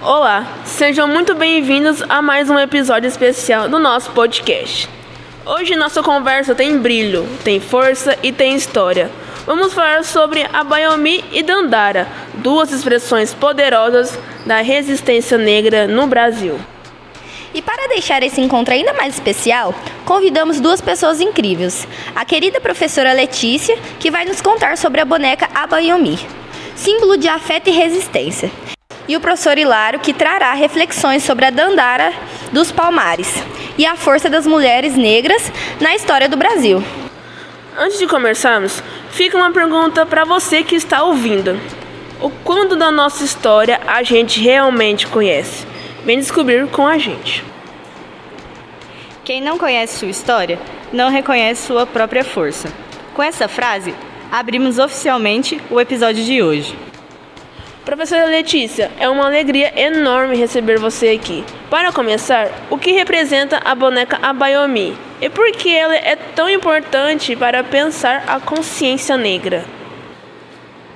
Olá, sejam muito bem-vindos a mais um episódio especial do nosso podcast. Hoje nossa conversa tem brilho, tem força e tem história. Vamos falar sobre Abayomi e Dandara, duas expressões poderosas da resistência negra no Brasil. E para deixar esse encontro ainda mais especial, convidamos duas pessoas incríveis. A querida professora Letícia, que vai nos contar sobre a boneca Abayomi, símbolo de afeto e resistência. E o professor Hilário, que trará reflexões sobre a Dandara dos Palmares e a força das mulheres negras na história do Brasil. Antes de começarmos, fica uma pergunta para você que está ouvindo. O quanto da nossa história a gente realmente conhece? Vem descobrir com a gente. Quem não conhece sua história, não reconhece sua própria força. Com essa frase, abrimos oficialmente o episódio de hoje. Professora Letícia, é uma alegria enorme receber você aqui. Para começar, o que representa a boneca Abayomi? E por que ela é tão importante para pensar a consciência negra?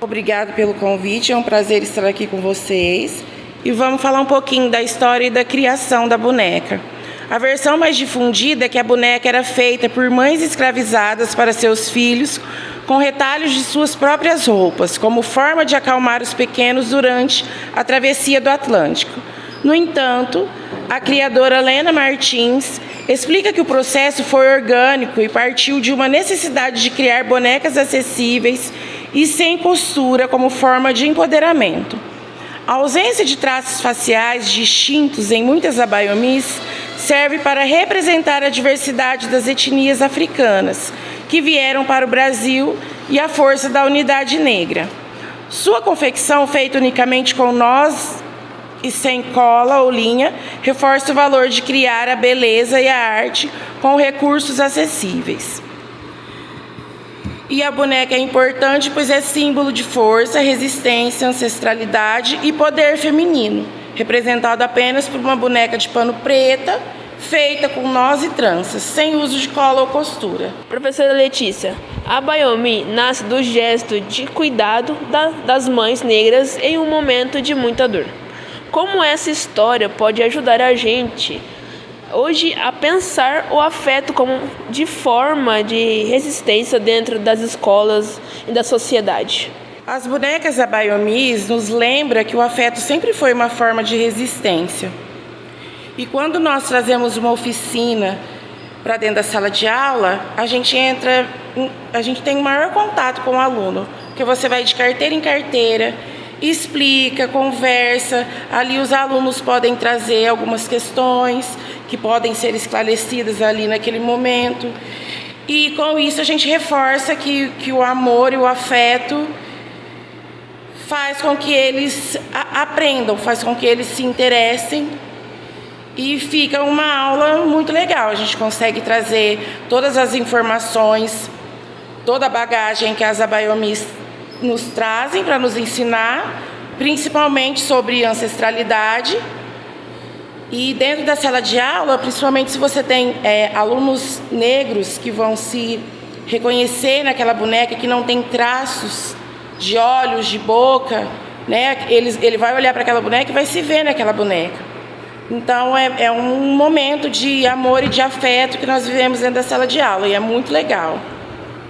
Obrigado pelo convite, é um prazer estar aqui com vocês. E vamos falar um pouquinho da história e da criação da boneca. A versão mais difundida é que a boneca era feita por mães escravizadas para seus filhos com retalhos de suas próprias roupas, como forma de acalmar os pequenos durante a travessia do Atlântico. No entanto, a criadora Lena Martins explica que o processo foi orgânico e partiu de uma necessidade de criar bonecas acessíveis e sem costura como forma de empoderamento. A ausência de traços faciais distintos em muitas abayomis serve para representar a diversidade das etnias africanas que vieram para o Brasil e a força da unidade negra. Sua confecção, feita unicamente com nós e sem cola ou linha, reforça o valor de criar a beleza e a arte com recursos acessíveis. E a boneca é importante, pois é símbolo de força, resistência, ancestralidade e poder feminino, representado apenas por uma boneca de pano preta, feita com nós e tranças, sem uso de cola ou costura. Professora Letícia, a Abayomi nasce do gesto de cuidado das mães negras em um momento de muita dor. Como essa história pode ajudar a gente hoje a pensar o afeto como de forma de resistência dentro das escolas e da sociedade? As bonecas Abayomis nos lembram que o afeto sempre foi uma forma de resistência. E quando nós trazemos uma oficina para dentro da sala de aula, a gente tem um maior contato com o aluno, porque você vai de carteira em carteira, explica, conversa, ali os alunos podem trazer algumas questões que podem ser esclarecidas ali naquele momento. E com isso a gente reforça que o amor e o afeto faz com que eles aprendam, faz com que eles se interessem. E fica uma aula muito legal, a gente consegue trazer todas as informações, toda a bagagem que as Abayomis nos trazem para nos ensinar, principalmente sobre ancestralidade. E dentro da sala de aula, principalmente se você tem alunos negros que vão se reconhecer naquela boneca, que não tem traços de olhos, de boca, né? Ele vai olhar para aquela boneca e vai se ver naquela boneca. Então, é um momento de amor e de afeto que nós vivemos dentro da sala de aula, e é muito legal.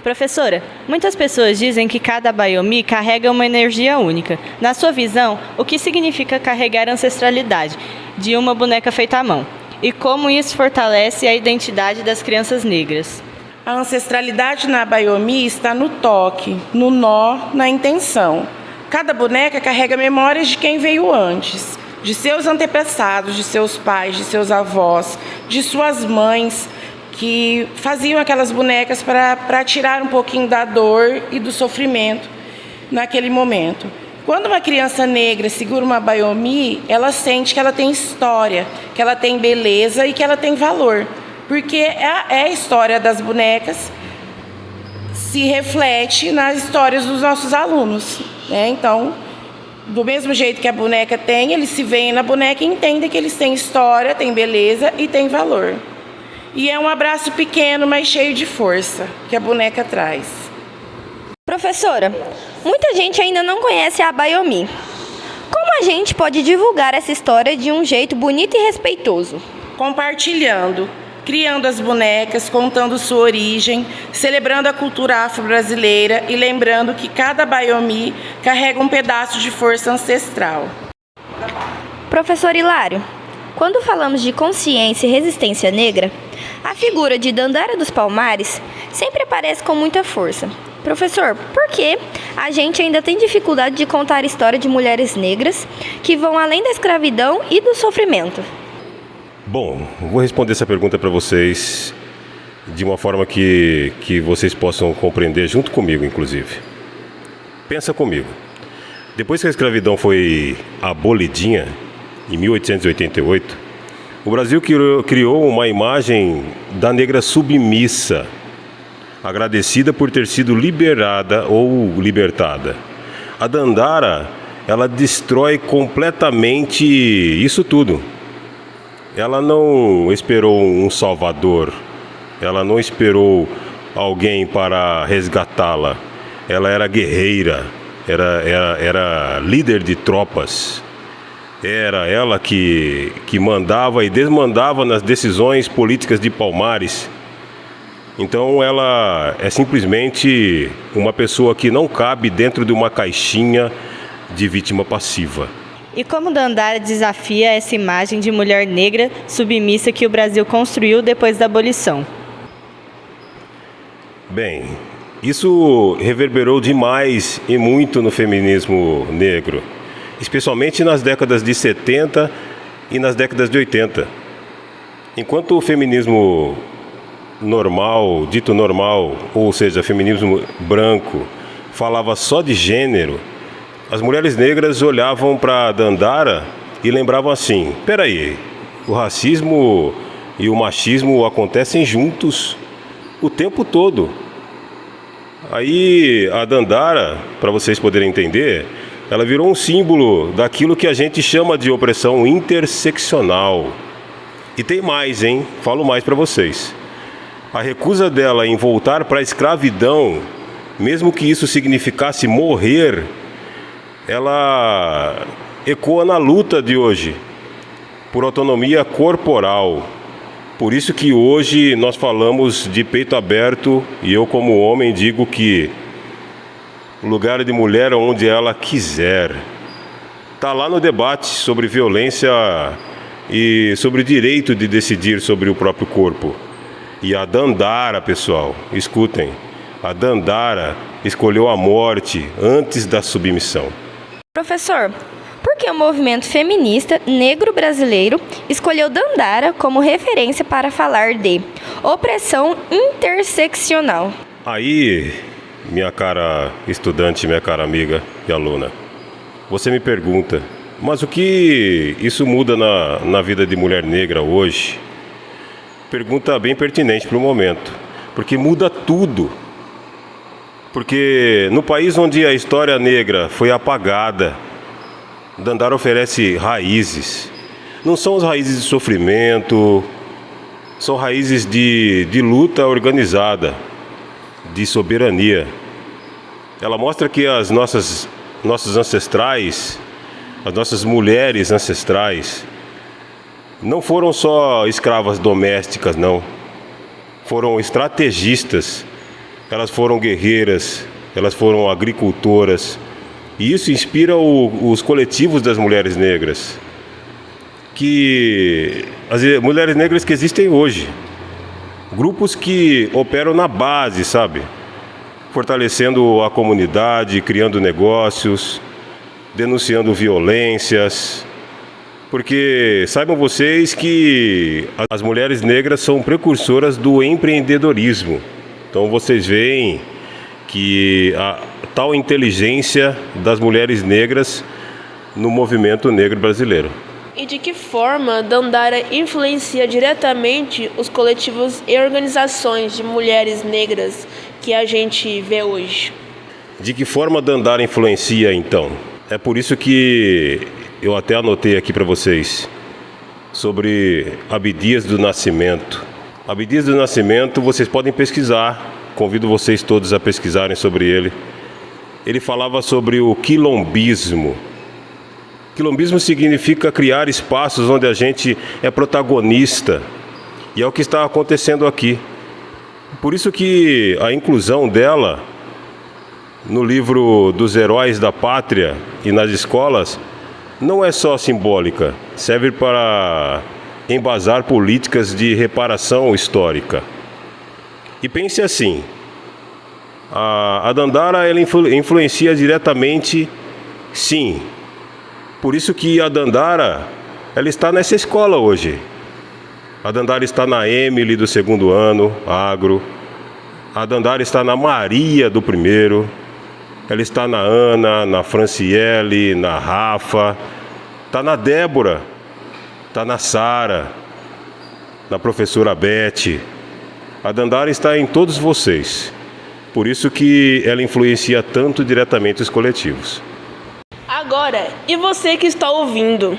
Professora, muitas pessoas dizem que cada Abayomi carrega uma energia única. Na sua visão, o que significa carregar a ancestralidade de uma boneca feita à mão? E como isso fortalece a identidade das crianças negras? A ancestralidade na Abayomi está no toque, no nó, na intenção. Cada boneca carrega memórias de quem veio antes, de seus antepassados, de seus pais, de seus avós, de suas mães, que faziam aquelas bonecas para tirar um pouquinho da dor e do sofrimento naquele momento. Quando uma criança negra segura uma Abayomi, ela sente que ela tem história, que ela tem beleza e que ela tem valor, porque a história das bonecas se reflete nas histórias dos nossos alunos, né? Então, do mesmo jeito que a boneca tem, eles se veem na boneca e entendem que eles têm história, têm beleza e têm valor. E é um abraço pequeno, mas cheio de força, que a boneca traz. Professora, muita gente ainda não conhece a Abayomi. Como Como a gente pode divulgar essa história de um jeito bonito e respeitoso? Compartilhando, criando as bonecas, contando sua origem, celebrando a cultura afro-brasileira e lembrando que cada Baiomi carrega um pedaço de força ancestral. Professor Hilário, quando falamos de consciência e resistência negra, a figura de Dandara dos Palmares sempre aparece com muita força. Professor, por que a gente ainda tem dificuldade de contar a história de mulheres negras que vão além da escravidão e do sofrimento? Bom, vou responder essa pergunta para vocês de uma forma que vocês possam compreender junto comigo, inclusive. Pensa comigo. Depois que a escravidão foi abolidinha, em 1888, o Brasil criou uma imagem da negra submissa, agradecida por ter sido liberada ou libertada. A Dandara, ela destrói completamente isso tudo. Ela não esperou um salvador, ela não esperou alguém para resgatá-la. Ela era guerreira, era líder de tropas. Era ela que mandava e desmandava nas decisões políticas de Palmares. Então ela é simplesmente uma pessoa que não cabe dentro de uma caixinha de vítima passiva. E como Dandara desafia essa imagem de mulher negra submissa que o Brasil construiu depois da abolição? Bem, isso reverberou demais e muito no feminismo negro, especialmente nas décadas de 70 e nas décadas de 80. Enquanto o feminismo normal, dito normal, ou seja, feminismo branco, falava só de gênero, as mulheres negras olhavam para Dandara e lembravam assim: peraí, o racismo e o machismo acontecem juntos o tempo todo. Aí a Dandara, para vocês poderem entender, ela virou um símbolo daquilo que a gente chama de opressão interseccional. E tem mais, hein? Falo mais para vocês. A recusa dela em voltar para a escravidão, mesmo que isso significasse morrer, ela ecoa na luta de hoje por autonomia corporal. Por isso que hoje nós falamos de peito aberto e eu, como homem, digo que o lugar de mulher é onde ela quiser. Está lá no debate sobre violência e sobre o direito de decidir sobre o próprio corpo. E a Dandara, pessoal, escutem, a Dandara escolheu a morte antes da submissão. Professor, por que o movimento feminista negro brasileiro escolheu Dandara como referência para falar de opressão interseccional? Aí, minha cara estudante, minha cara amiga e aluna, você me pergunta, mas o que isso muda na vida de mulher negra hoje? Pergunta bem pertinente para o momento, porque muda tudo. Porque no país onde a história negra foi apagada, Dandara oferece raízes. Não são as raízes de sofrimento, são raízes de luta organizada, de soberania. Ela mostra que as nossos ancestrais, as nossas mulheres ancestrais, não foram só escravas domésticas, não. Foram estrategistas. Elas foram guerreiras, elas foram agricultoras. E isso inspira os coletivos das mulheres negras. As mulheres negras que existem hoje. Grupos que operam na base, sabe? Fortalecendo a comunidade, criando negócios, denunciando violências. Porque saibam vocês que as mulheres negras são precursoras do empreendedorismo. Então vocês veem que a tal inteligência das mulheres negras no movimento negro brasileiro. E de que forma Dandara influencia diretamente os coletivos e organizações de mulheres negras que a gente vê hoje? De que forma Dandara influencia, então? É por isso que eu até anotei aqui para vocês sobre Abdias do Nascimento. Abdias do Nascimento, vocês podem pesquisar, convido vocês todos a pesquisarem sobre ele. Ele falava sobre o quilombismo. Quilombismo significa criar espaços onde a gente é protagonista. E é o que está acontecendo aqui. Por isso que a inclusão dela no livro dos heróis da pátria e nas escolas não é só simbólica, serve para embasar políticas de reparação histórica. E pense assim, a Dandara ela influencia diretamente, sim. Por isso que a Dandara ela está nessa escola hoje. A Dandara está na Emily do 2º ano, agro. A Dandara está na Maria do 1º. Ela está na Ana, na Franciele, na Rafa. Está na Débora. Está na Sara. Na professora Beth. A Dandara está em todos vocês. Por isso que ela influencia tanto diretamente os coletivos. Agora, e você que está ouvindo?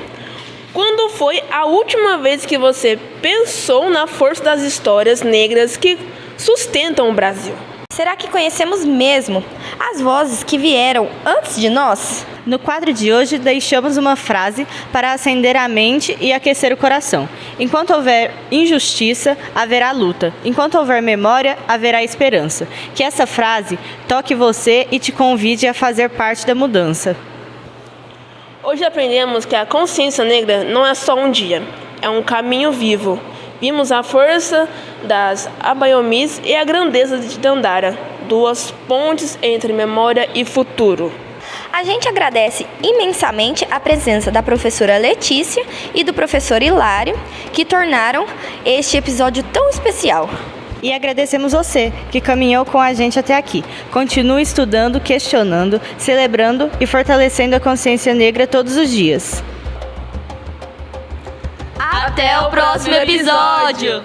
Quando foi a última vez que você pensou na força das histórias negras que sustentam o Brasil? Será que conhecemos mesmo as vozes que vieram antes de nós? No quadro de hoje, deixamos uma frase para acender a mente e aquecer o coração. Enquanto houver injustiça, haverá luta. Enquanto houver memória, haverá esperança. Que essa frase toque você e te convide a fazer parte da mudança. Hoje aprendemos que a consciência negra não é só um dia, é um caminho vivo. Vimos a força das Abaiomis e a grandeza de Dandara, duas pontes entre memória e futuro. A gente agradece imensamente a presença da professora Letícia e do professor Hilário, que tornaram este episódio tão especial. E agradecemos você, que caminhou com a gente até aqui. Continue estudando, questionando, celebrando e fortalecendo a consciência negra todos os dias. Até o próximo episódio!